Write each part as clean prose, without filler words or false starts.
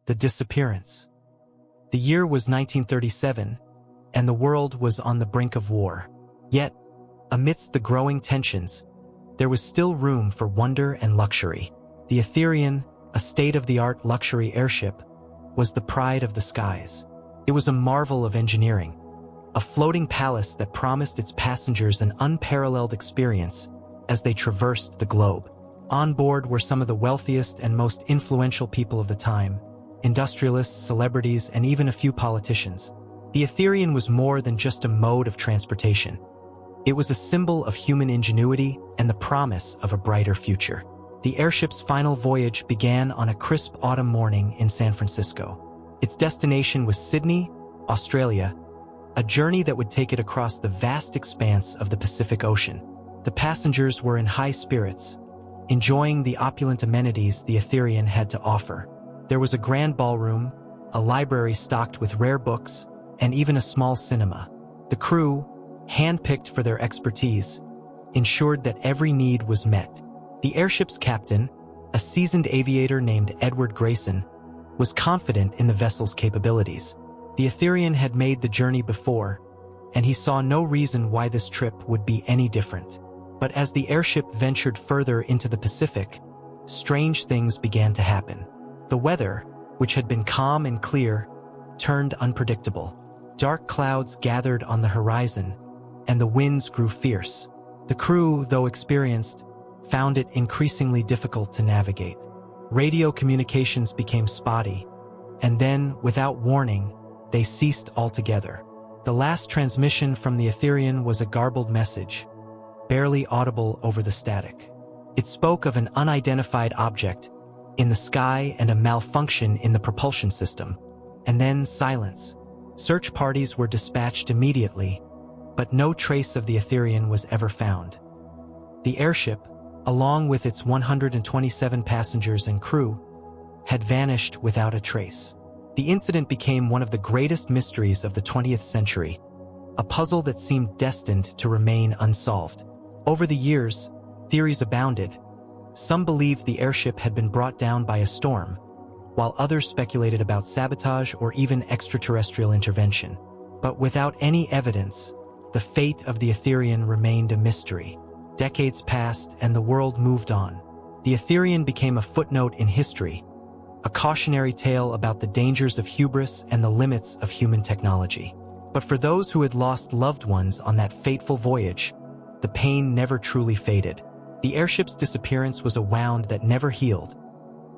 the disappearance. The year was 1937, and the world was on the brink of war. Yet, amidst the growing tensions, there was still room for wonder and luxury. The Aetherion, a state-of-the-art luxury airship, was the pride of the skies. It was a marvel of engineering, a floating palace that promised its passengers an unparalleled experience as they traversed the globe. On board were some of the wealthiest and most influential people of the time, industrialists, celebrities, and even a few politicians. The Aetherion was more than just a mode of transportation. It was a symbol of human ingenuity and the promise of a brighter future. The airship's final voyage began on a crisp autumn morning in San Francisco. Its destination was Sydney, Australia, a journey that would take it across the vast expanse of the Pacific Ocean. The passengers were in high spirits, enjoying the opulent amenities the Aetherion had to offer. There was a grand ballroom, a library stocked with rare books, and even a small cinema. The crew, handpicked for their expertise, ensured that every need was met. The airship's captain, a seasoned aviator named Edward Grayson, was confident in the vessel's capabilities. The Aetherion had made the journey before, and he saw no reason why this trip would be any different. But as the airship ventured further into the Pacific, strange things began to happen. The weather, which had been calm and clear, turned unpredictable. Dark clouds gathered on the horizon, and the winds grew fierce. The crew, though experienced, found it increasingly difficult to navigate. Radio communications became spotty, and then, without warning, they ceased altogether. The last transmission from the Aetherion was a garbled message, barely audible over the static. It spoke of an unidentified object in the sky and a malfunction in the propulsion system, and then silence. Search parties were dispatched immediately, but no trace of the Aetherion was ever found. The airship, along with its 127 passengers and crew, had vanished without a trace. The incident became one of the greatest mysteries of the 20th century, a puzzle that seemed destined to remain unsolved. Over the years, theories abounded. Some believed the airship had been brought down by a storm, while others speculated about sabotage or even extraterrestrial intervention. But without any evidence, the fate of the Aetherion remained a mystery. Decades passed and the world moved on. The Aetherion became a footnote in history, a cautionary tale about the dangers of hubris and the limits of human technology. But for those who had lost loved ones on that fateful voyage, the pain never truly faded. The airship's disappearance was a wound that never healed,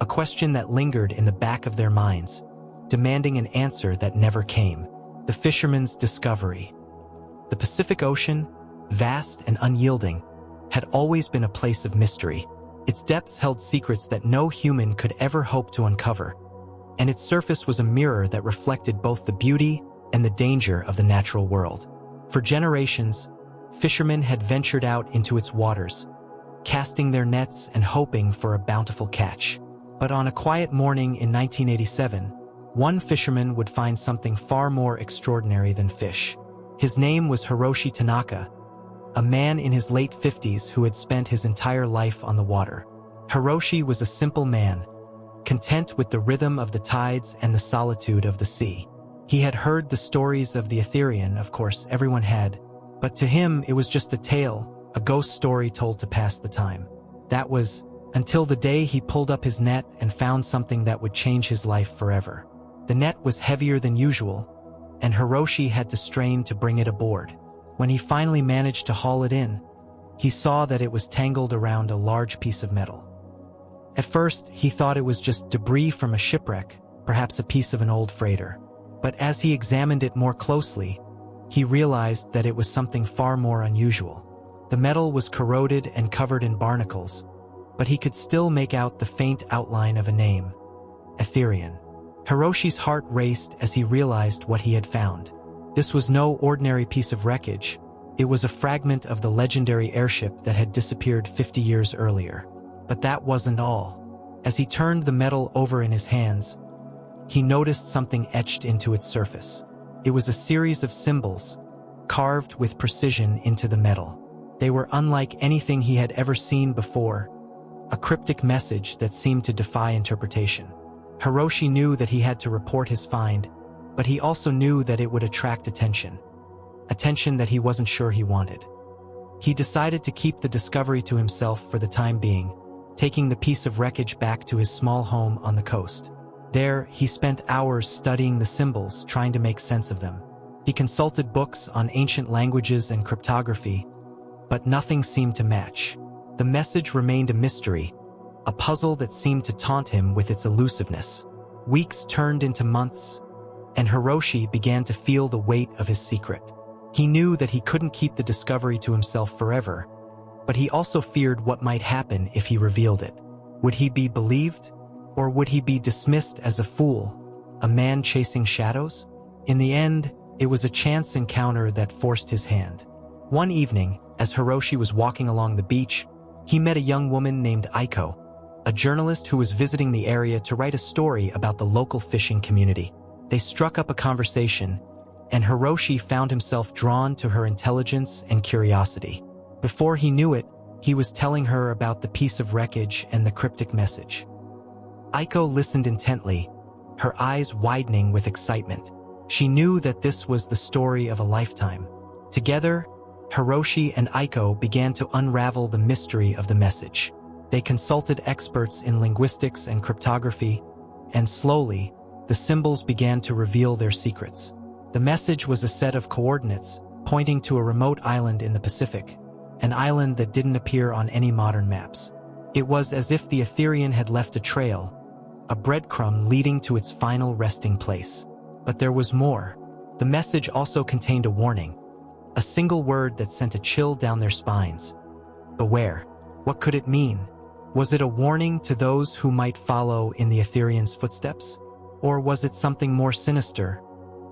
a question that lingered in the back of their minds, demanding an answer that never came. The fisherman's discovery. The Pacific Ocean, vast and unyielding, had always been a place of mystery. Its depths held secrets that no human could ever hope to uncover, and its surface was a mirror that reflected both the beauty and the danger of the natural world. For generations, fishermen had ventured out into its waters, casting their nets and hoping for a bountiful catch. But on a quiet morning in 1987, one fisherman would find something far more extraordinary than fish. His name was Hiroshi Tanaka, a man in his late 50s who had spent his entire life on the water. Hiroshi was a simple man, content with the rhythm of the tides and the solitude of the sea. He had heard the stories of the Aetherion, of course, everyone had, but to him it was just a tale, a ghost story told to pass the time. That was until the day he pulled up his net and found something that would change his life forever. The net was heavier than usual, and Hiroshi had to strain to bring it aboard. When he finally managed to haul it in, he saw that it was tangled around a large piece of metal. At first, he thought it was just debris from a shipwreck, perhaps a piece of an old freighter. But as he examined it more closely, he realized that it was something far more unusual. The metal was corroded and covered in barnacles, but he could still make out the faint outline of a name: Aetherion. Hiroshi's heart raced as he realized what he had found. This was no ordinary piece of wreckage. It was a fragment of the legendary airship that had disappeared 50 years earlier. But that wasn't all. As he turned the metal over in his hands, he noticed something etched into its surface. It was a series of symbols, carved with precision into the metal. They were unlike anything he had ever seen before, a cryptic message that seemed to defy interpretation. Hiroshi knew that he had to report his find, but he also knew that it would attract attention. Attention that he wasn't sure he wanted. He decided to keep the discovery to himself for the time being, taking the piece of wreckage back to his small home on the coast. There, he spent hours studying the symbols, trying to make sense of them. He consulted books on ancient languages and cryptography, but nothing seemed to match. The message remained a mystery, a puzzle that seemed to taunt him with its elusiveness. Weeks turned into months, and Hiroshi began to feel the weight of his secret. He knew that he couldn't keep the discovery to himself forever, but he also feared what might happen if he revealed it. Would he be believed, or would he be dismissed as a fool, a man chasing shadows? In the end, it was a chance encounter that forced his hand. One evening, as Hiroshi was walking along the beach, he met a young woman named Aiko, a journalist who was visiting the area to write a story about the local fishing community. They struck up a conversation, and Hiroshi found himself drawn to her intelligence and curiosity. Before he knew it, he was telling her about the piece of wreckage and the cryptic message. Aiko listened intently, her eyes widening with excitement. She knew that this was the story of a lifetime. Together, Hiroshi and Aiko began to unravel the mystery of the message. They consulted experts in linguistics and cryptography, and slowly, the symbols began to reveal their secrets. The message was a set of coordinates pointing to a remote island in the Pacific, an island that didn't appear on any modern maps. It was as if the Aetherion had left a trail, a breadcrumb leading to its final resting place. But there was more. The message also contained a warning, a single word that sent a chill down their spines. Beware. What could it mean? Was it a warning to those who might follow in the Aetherion's footsteps? Or was it something more sinister,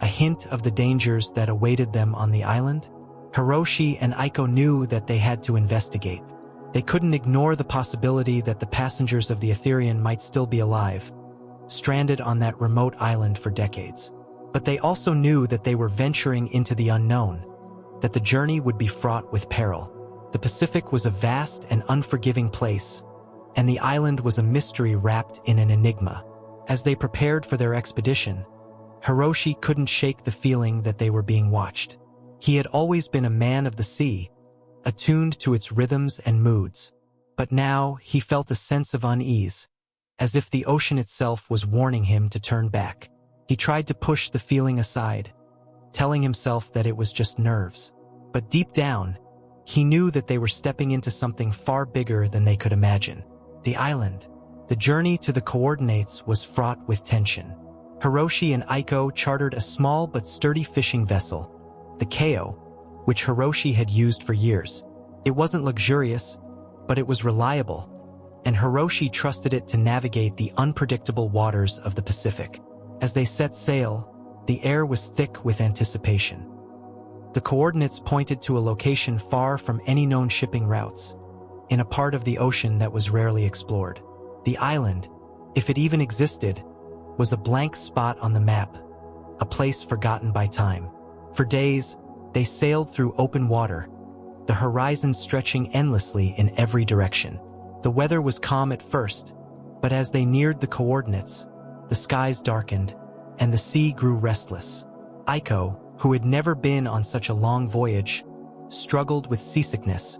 a hint of the dangers that awaited them on the island? Hiroshi and Aiko knew that they had to investigate. They couldn't ignore the possibility that the passengers of the Aetherion might still be alive, stranded on that remote island for decades. But they also knew that they were venturing into the unknown, that the journey would be fraught with peril. The Pacific was a vast and unforgiving place, and the island was a mystery wrapped in an enigma. As they prepared for their expedition, Hiroshi couldn't shake the feeling that they were being watched. He had always been a man of the sea, attuned to its rhythms and moods, but now he felt a sense of unease, as if the ocean itself was warning him to turn back. He tried to push the feeling aside, telling himself that it was just nerves. But deep down, he knew that they were stepping into something far bigger than they could imagine. The island. The journey to the coordinates was fraught with tension. Hiroshi and Aiko chartered a small but sturdy fishing vessel, the Kao, which Hiroshi had used for years. It wasn't luxurious, but it was reliable, and Hiroshi trusted it to navigate the unpredictable waters of the Pacific. As they set sail, the air was thick with anticipation. The coordinates pointed to a location far from any known shipping routes, in a part of the ocean that was rarely explored. The island, if it even existed, was a blank spot on the map, a place forgotten by time. For days, they sailed through open water, the horizon stretching endlessly in every direction. The weather was calm at first, but as they neared the coordinates, the skies darkened, and the sea grew restless. Aiko, who had never been on such a long voyage, struggled with seasickness,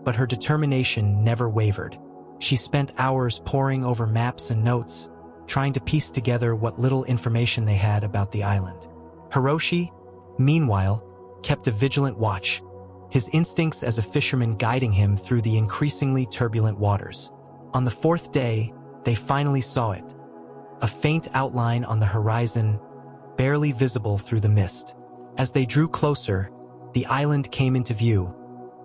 but her determination never wavered. She spent hours poring over maps and notes, trying to piece together what little information they had about the island. Hiroshi, meanwhile, kept a vigilant watch, his instincts as a fisherman guiding him through the increasingly turbulent waters. On the fourth day, they finally saw it, a faint outline on the horizon, barely visible through the mist. As they drew closer, the island came into view,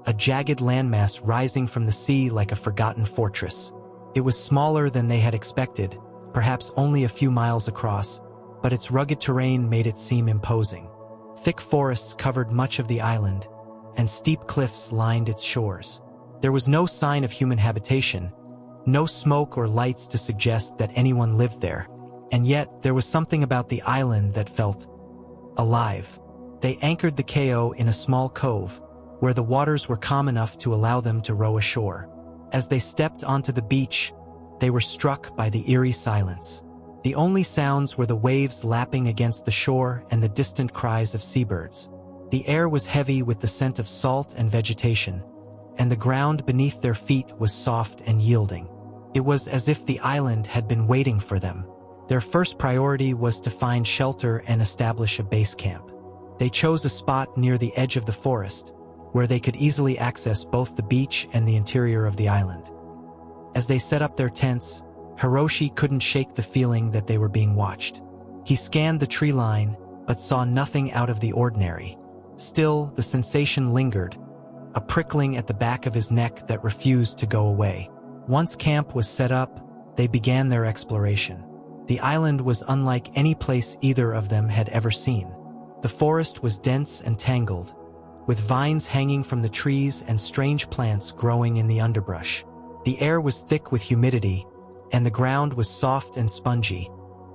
a jagged landmass rising from the sea like a forgotten fortress. It was smaller than they had expected, perhaps only a few miles across, but its rugged terrain made it seem imposing. Thick forests covered much of the island, and steep cliffs lined its shores. There was no sign of human habitation, no smoke or lights to suggest that anyone lived there, and yet there was something about the island that felt alive. They anchored the Kao in a small cove, where the waters were calm enough to allow them to row ashore. As they stepped onto the beach, they were struck by the eerie silence. The only sounds were the waves lapping against the shore and the distant cries of seabirds. The air was heavy with the scent of salt and vegetation, and the ground beneath their feet was soft and yielding. It was as if the island had been waiting for them. Their first priority was to find shelter and establish a base camp. They chose a spot near the edge of the forest, where they could easily access both the beach and the interior of the island. As they set up their tents, Hiroshi couldn't shake the feeling that they were being watched. He scanned the tree line, but saw nothing out of the ordinary. Still, the sensation lingered, a prickling at the back of his neck that refused to go away. Once camp was set up, they began their exploration. The island was unlike any place either of them had ever seen. The forest was dense and tangled, with vines hanging from the trees and strange plants growing in the underbrush. The air was thick with humidity, and the ground was soft and spongy,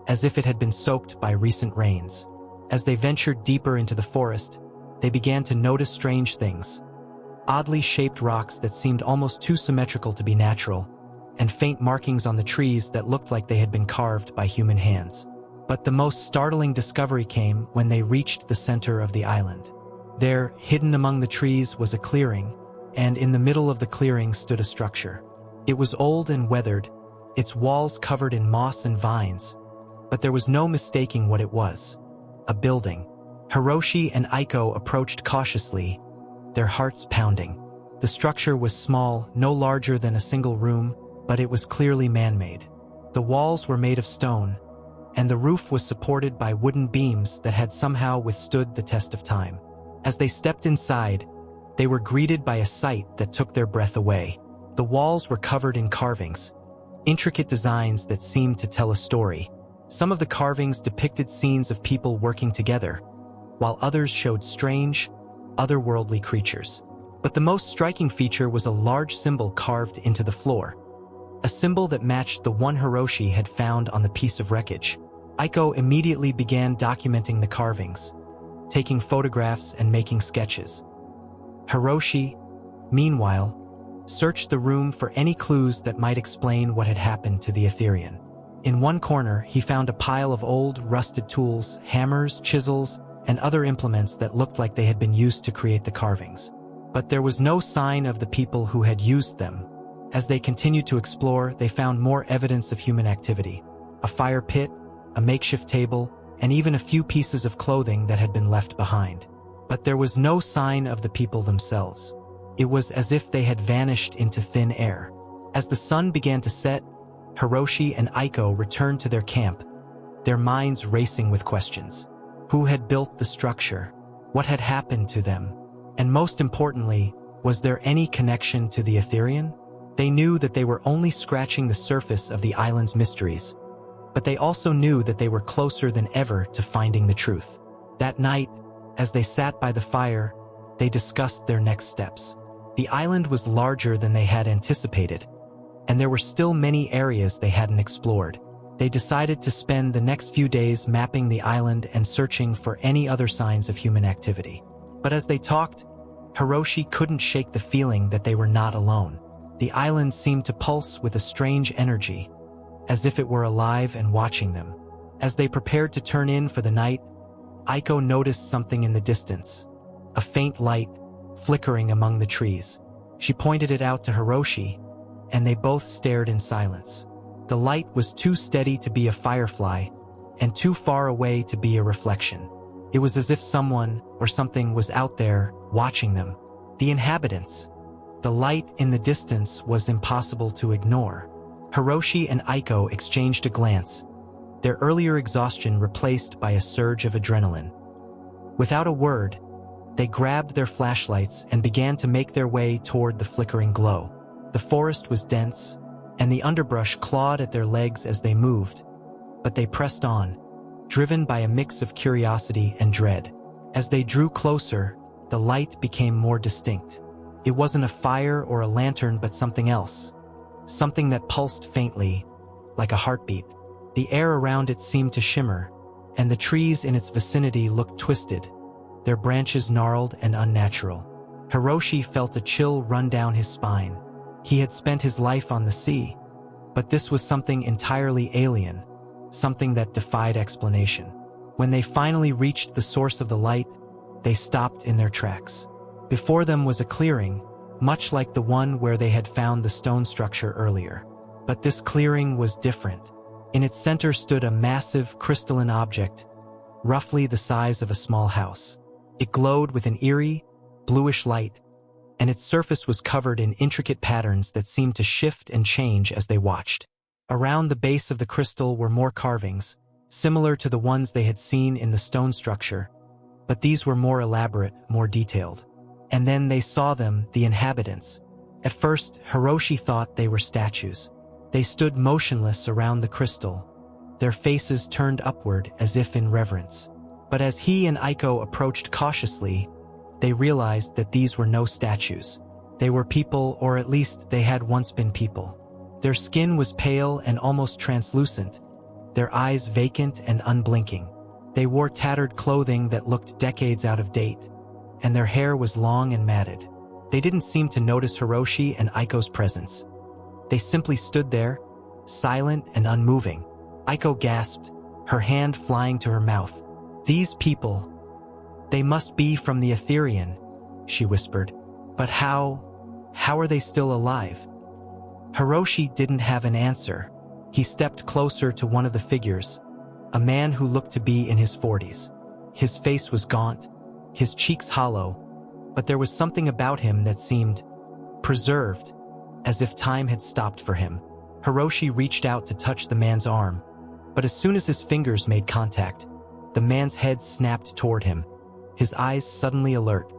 as if it had been soaked by recent rains. As they ventured deeper into the forest, they began to notice strange things. Oddly shaped rocks that seemed almost too symmetrical to be natural, and faint markings on the trees that looked like they had been carved by human hands. But the most startling discovery came when they reached the center of the island. There, hidden among the trees, was a clearing, and in the middle of the clearing stood a structure. It was old and weathered, its walls covered in moss and vines, but there was no mistaking what it was: a building. Hiroshi and Aiko approached cautiously, their hearts pounding. The structure was small, no larger than a single room, but it was clearly man-made. The walls were made of stone, and the roof was supported by wooden beams that had somehow withstood the test of time. As they stepped inside, they were greeted by a sight that took their breath away. The walls were covered in carvings, intricate designs that seemed to tell a story. Some of the carvings depicted scenes of people working together, while others showed strange, otherworldly creatures. But the most striking feature was a large symbol carved into the floor, a symbol that matched the one Hiroshi had found on the piece of wreckage. Aiko immediately began documenting the carvings, taking photographs and making sketches. Hiroshi, meanwhile, searched the room for any clues that might explain what had happened to the Aetherion. In one corner, he found a pile of old, rusted tools, hammers, chisels, and other implements that looked like they had been used to create the carvings. But there was no sign of the people who had used them. As they continued to explore, they found more evidence of human activity: a fire pit, a makeshift table, and even a few pieces of clothing that had been left behind. But there was no sign of the people themselves. It was as if they had vanished into thin air. As the sun began to set, Hiroshi and Aiko returned to their camp, their minds racing with questions. Who had built the structure? What had happened to them? And most importantly, was there any connection to the Aetherion? They knew that they were only scratching the surface of the island's mysteries, but they also knew that they were closer than ever to finding the truth. That night, as they sat by the fire, they discussed their next steps. The island was larger than they had anticipated, and there were still many areas they hadn't explored. They decided to spend the next few days mapping the island and searching for any other signs of human activity. But as they talked, Hiroshi couldn't shake the feeling that they were not alone. The island seemed to pulse with a strange energy, as if it were alive and watching them. As they prepared to turn in for the night, Aiko noticed something in the distance, a faint light flickering among the trees. She pointed it out to Hiroshi, and they both stared in silence. The light was too steady to be a firefly, and too far away to be a reflection. It was as if someone or something was out there, watching them. The inhabitants. The light in the distance was impossible to ignore. Hiroshi and Aiko exchanged a glance, their earlier exhaustion replaced by a surge of adrenaline. Without a word, they grabbed their flashlights and began to make their way toward the flickering glow. The forest was dense, and the underbrush clawed at their legs as they moved, but they pressed on, driven by a mix of curiosity and dread. As they drew closer, the light became more distinct. It wasn't a fire or a lantern, but something else. Something that pulsed faintly, like a heartbeat. The air around it seemed to shimmer, and the trees in its vicinity looked twisted, their branches gnarled and unnatural. Hiroshi felt a chill run down his spine. He had spent his life on the sea, but this was something entirely alien, something that defied explanation. When they finally reached the source of the light, they stopped in their tracks. Before them was a clearing, much like the one where they had found the stone structure earlier. But this clearing was different. In its center stood a massive crystalline object, roughly the size of a small house. It glowed with an eerie, bluish light, and its surface was covered in intricate patterns that seemed to shift and change as they watched. Around the base of the crystal were more carvings, similar to the ones they had seen in the stone structure, but these were more elaborate, more detailed. And then they saw them, the inhabitants. At first, Hiroshi thought they were statues. They stood motionless around the crystal, their faces turned upward as if in reverence. But as he and Aiko approached cautiously, they realized that these were no statues. They were people, or at least they had once been people. Their skin was pale and almost translucent, their eyes vacant and unblinking. They wore tattered clothing that looked decades out of date, and their hair was long and matted. They didn't seem to notice Hiroshi and Aiko's presence. They simply stood there, silent and unmoving. Aiko gasped, her hand flying to her mouth. "These people, they must be from the Aetherion," she whispered. "But how are they still alive?" Hiroshi didn't have an answer. He stepped closer to one of the figures, a man who looked to be in his 40s. His face was gaunt, his cheeks hollow, but there was something about him that seemed preserved, as if time had stopped for him. Hiroshi reached out to touch the man's arm, but as soon as his fingers made contact, the man's head snapped toward him, his eyes suddenly alert.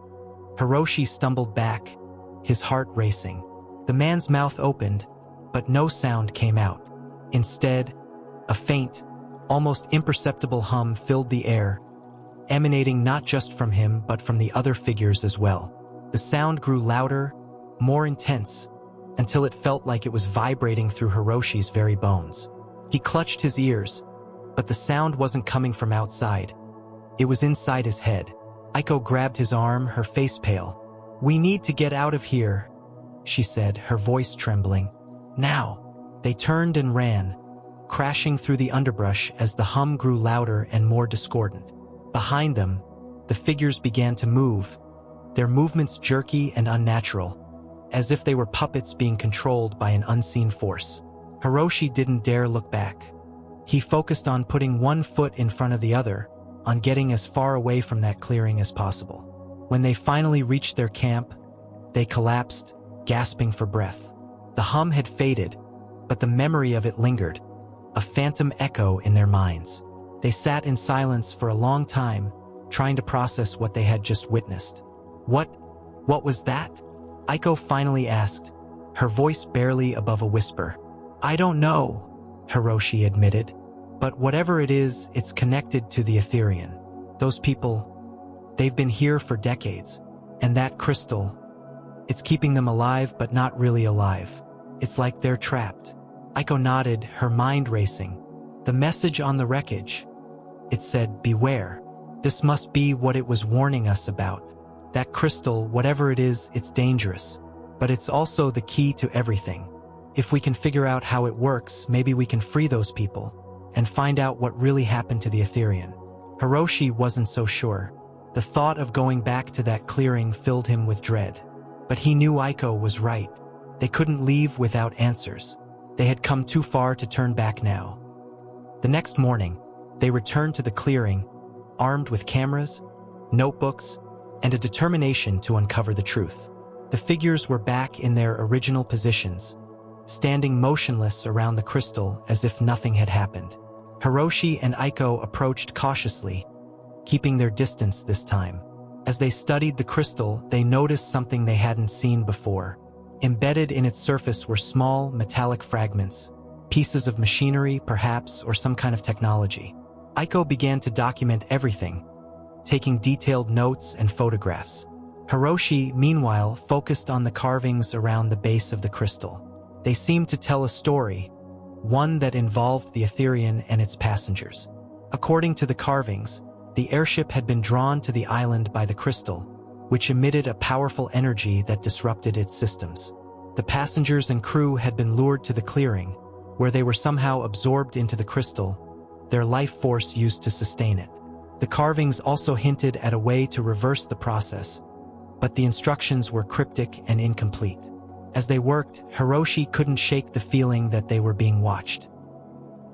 Hiroshi stumbled back, his heart racing. The man's mouth opened, but no sound came out. Instead, a faint, almost imperceptible hum filled the air, emanating not just from him but from the other figures as well. The sound grew louder, more intense, until it felt like it was vibrating through Hiroshi's very bones. He clutched his ears, but the sound wasn't coming from outside. It was inside his head. Aiko grabbed his arm, her face pale. "We need to get out of here," she said, her voice trembling. "Now." They turned and ran, crashing through the underbrush as the hum grew louder and more discordant. Behind them, the figures began to move, their movements jerky and unnatural, as if they were puppets being controlled by an unseen force. Hiroshi didn't dare look back. He focused on putting one foot in front of the other, on getting as far away from that clearing as possible. When they finally reached their camp, they collapsed, gasping for breath. The hum had faded, but the memory of it lingered, a phantom echo in their minds. They sat in silence for a long time, trying to process what they had just witnessed. What was that?" Aiko finally asked, her voice barely above a whisper. "I don't know," Hiroshi admitted, "but whatever it is, it's connected to the Aetherion. Those people, they've been here for decades, and that crystal, it's keeping them alive but not really alive. It's like they're trapped." Aiko nodded, her mind racing. The message on the wreckage, it said, "Beware." This must be what it was warning us about. That crystal, whatever it is, it's dangerous. But it's also the key to everything. If we can figure out how it works, maybe we can free those people and find out what really happened to the Aetherion. Hiroshi wasn't so sure. The thought of going back to that clearing filled him with dread. But he knew Aiko was right. They couldn't leave without answers. They had come too far to turn back now. The next morning, they returned to the clearing, armed with cameras, notebooks, and a determination to uncover the truth. The figures were back in their original positions, standing motionless around the crystal as if nothing had happened. Hiroshi and Aiko approached cautiously, keeping their distance this time. As they studied the crystal, they noticed something they hadn't seen before. Embedded in its surface were small, metallic fragments, pieces of machinery, perhaps, or some kind of technology. Aiko began to document everything, taking detailed notes and photographs. Hiroshi, meanwhile, focused on the carvings around the base of the crystal. They seemed to tell a story, one that involved the Aetherion and its passengers. According to the carvings, the airship had been drawn to the island by the crystal, which emitted a powerful energy that disrupted its systems. The passengers and crew had been lured to the clearing, where they were somehow absorbed into the crystal, their life force used to sustain it. The carvings also hinted at a way to reverse the process, but the instructions were cryptic and incomplete. As they worked, Hiroshi couldn't shake the feeling that they were being watched.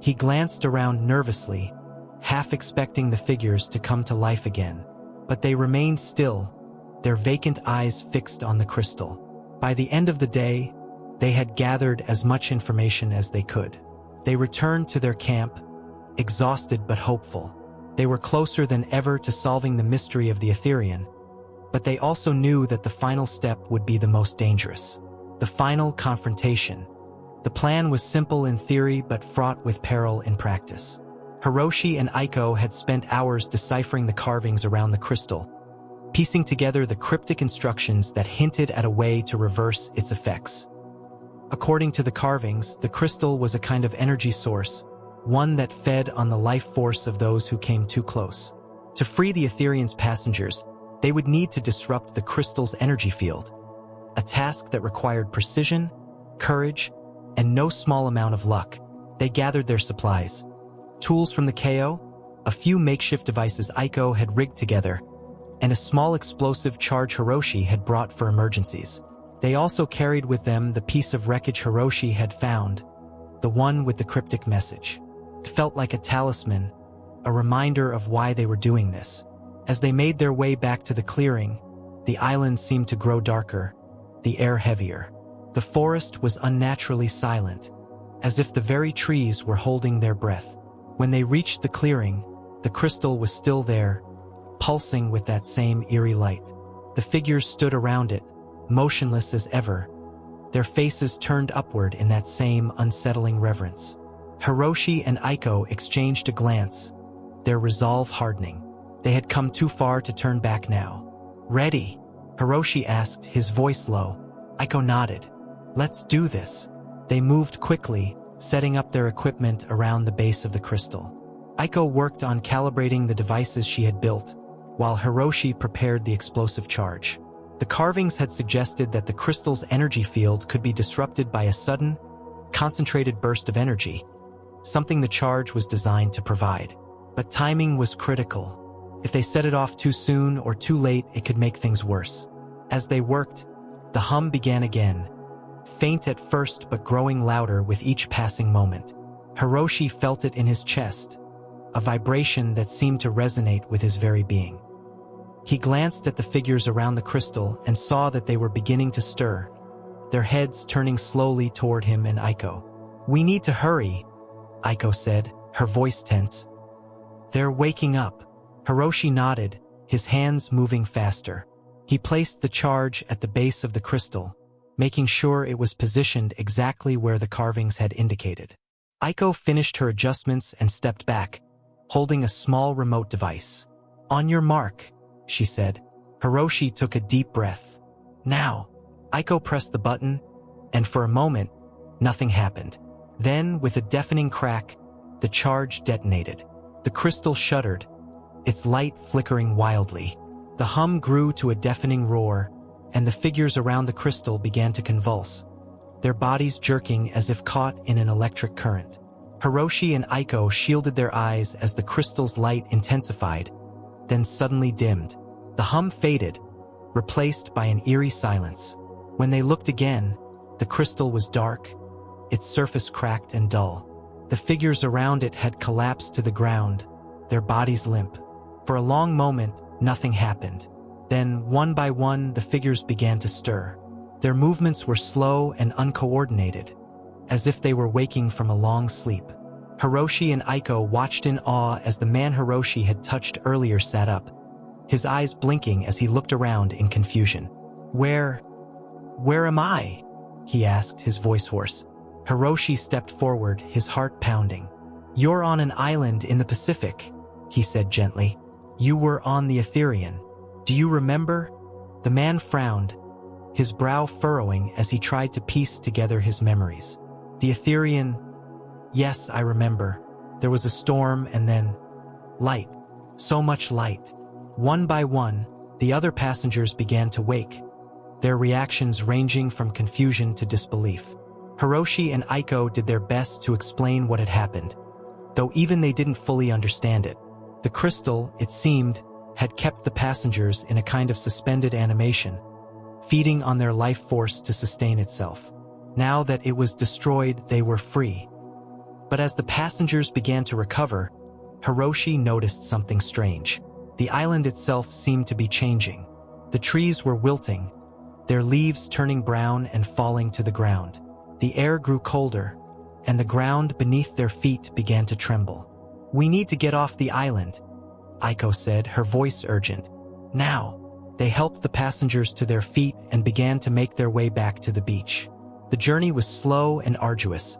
He glanced around nervously, half expecting the figures to come to life again. But they remained still, their vacant eyes fixed on the crystal. By the end of the day, they had gathered as much information as they could. They returned to their camp, exhausted but hopeful. They were closer than ever to solving the mystery of the Aetherion, but they also knew that the final step would be the most dangerous. The final confrontation. The plan was simple in theory but fraught with peril in practice. Hiroshi and Aiko had spent hours deciphering the carvings around the crystal, piecing together the cryptic instructions that hinted at a way to reverse its effects. According to the carvings, the crystal was a kind of energy source, one that fed on the life force of those who came too close. To free the Aetherion's passengers, they would need to disrupt the crystal's energy field, a task that required precision, courage, and no small amount of luck. They gathered their supplies, tools from the KO, a few makeshift devices Aiko had rigged together, and a small explosive charge Hiroshi had brought for emergencies. They also carried with them the piece of wreckage Hiroshi had found, the one with the cryptic message. It felt like a talisman, a reminder of why they were doing this. As they made their way back to the clearing, the island seemed to grow darker, the air heavier. The forest was unnaturally silent, as if the very trees were holding their breath. When they reached the clearing, the crystal was still there, pulsing with that same eerie light. The figures stood around it, motionless as ever, their faces turned upward in that same unsettling reverence. Hiroshi and Aiko exchanged a glance, their resolve hardening. They had come too far to turn back now. "Ready?" Hiroshi asked, his voice low. Aiko nodded. "Let's do this." They moved quickly, setting up their equipment around the base of the crystal. Aiko worked on calibrating the devices she had built, while Hiroshi prepared the explosive charge. The carvings had suggested that the crystal's energy field could be disrupted by a sudden, concentrated burst of energy, something the charge was designed to provide. But timing was critical. If they set it off too soon or too late, it could make things worse. As they worked, the hum began again, faint at first but growing louder with each passing moment. Hiroshi felt it in his chest, a vibration that seemed to resonate with his very being. He glanced at the figures around the crystal and saw that they were beginning to stir, their heads turning slowly toward him and Aiko. "We need to hurry," Aiko said, her voice tense. "They're waking up." Hiroshi nodded, his hands moving faster. He placed the charge at the base of the crystal, making sure it was positioned exactly where the carvings had indicated. Aiko finished her adjustments and stepped back, holding a small remote device. "On your mark," she said. Hiroshi took a deep breath. "Now." Aiko pressed the button, and for a moment, nothing happened. Then, with a deafening crack, the charge detonated. The crystal shuddered, its light flickering wildly. The hum grew to a deafening roar, and the figures around the crystal began to convulse, their bodies jerking as if caught in an electric current. Hiroshi and Aiko shielded their eyes as the crystal's light intensified, then suddenly dimmed. The hum faded, replaced by an eerie silence. When they looked again, the crystal was dark, its surface cracked and dull. The figures around it had collapsed to the ground, their bodies limp. For a long moment, nothing happened. Then, one by one, the figures began to stir. Their movements were slow and uncoordinated, as if they were waking from a long sleep. Hiroshi and Aiko watched in awe as the man Hiroshi had touched earlier sat up, his eyes blinking as he looked around in confusion. Where am I?" he asked, his voice hoarse. Hiroshi stepped forward, his heart pounding. "You're on an island in the Pacific," he said gently. "You were on the Aetherion. Do you remember?" The man frowned, his brow furrowing as he tried to piece together his memories. "The Aetherion, yes, I remember. There was a storm and then light, so much light." One by one, the other passengers began to wake, their reactions ranging from confusion to disbelief. Hiroshi and Aiko did their best to explain what had happened, though even they didn't fully understand it. The crystal, it seemed, had kept the passengers in a kind of suspended animation, feeding on their life force to sustain itself. Now that it was destroyed, they were free. But as the passengers began to recover, Hiroshi noticed something strange. The island itself seemed to be changing. The trees were wilting, their leaves turning brown and falling to the ground. The air grew colder, and the ground beneath their feet began to tremble. "We need to get off the island," Aiko said, her voice urgent. "Now." They helped the passengers to their feet and began to make their way back to the beach. The journey was slow and arduous,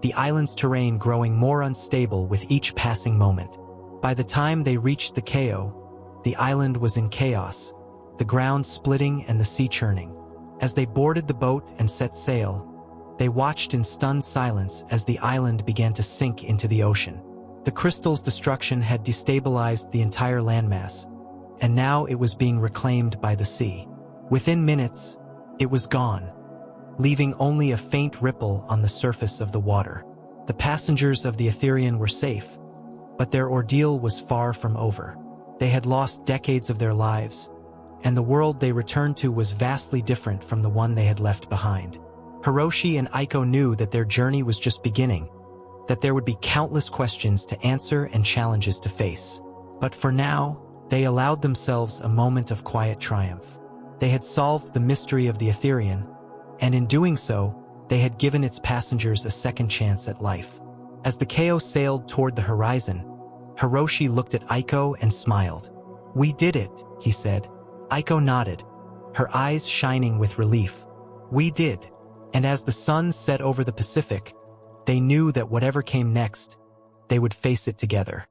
the island's terrain growing more unstable with each passing moment. By the time they reached the Kao, the island was in chaos, the ground splitting and the sea churning. As they boarded the boat and set sail, they watched in stunned silence as the island began to sink into the ocean. The crystal's destruction had destabilized the entire landmass, and now it was being reclaimed by the sea. Within minutes, it was gone, leaving only a faint ripple on the surface of the water. The passengers of the Aetherion were safe, but their ordeal was far from over. They had lost decades of their lives, and the world they returned to was vastly different from the one they had left behind. Hiroshi and Aiko knew that their journey was just beginning, that there would be countless questions to answer and challenges to face. But for now, they allowed themselves a moment of quiet triumph. They had solved the mystery of the Aetherion, and in doing so, they had given its passengers a second chance at life. As the Kao sailed toward the horizon, Hiroshi looked at Aiko and smiled. "We did it," he said. Aiko nodded, her eyes shining with relief. "We did." And as the sun set over the Pacific, they knew that whatever came next, they would face it together.